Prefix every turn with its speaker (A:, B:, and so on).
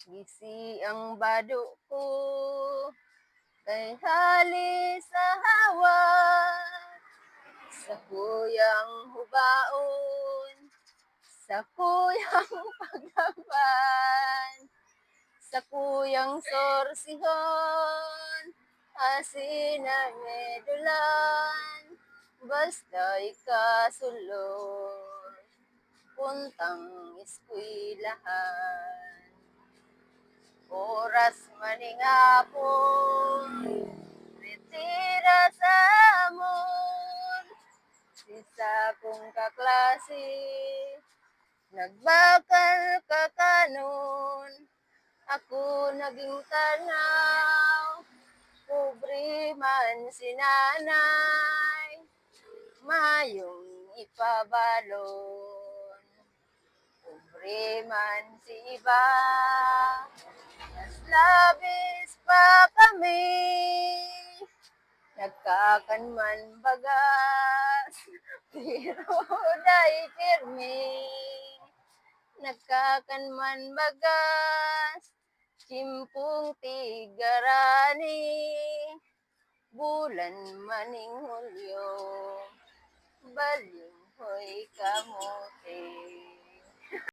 A: Gisi ang bado ko kay hali sa hawa sa kuyang hubaon, sa kuyang paglaban, sa kuyang sorsihon, asinan medulan, basta'y kasulod, puntang eskwelahan. Oras maning hapon, retira sa amon, sisa kong kaklase, nagbakal kakanon, ako naging tanaw, pobre man si nanay, mayong ipabalon. Pobre man si iba, mas labis pa kami, nagkakanman bagas, pero day pirmi. Nagkakanman bagas, simpung tigarani, bulan maning Hulyo, baling hoy kamote.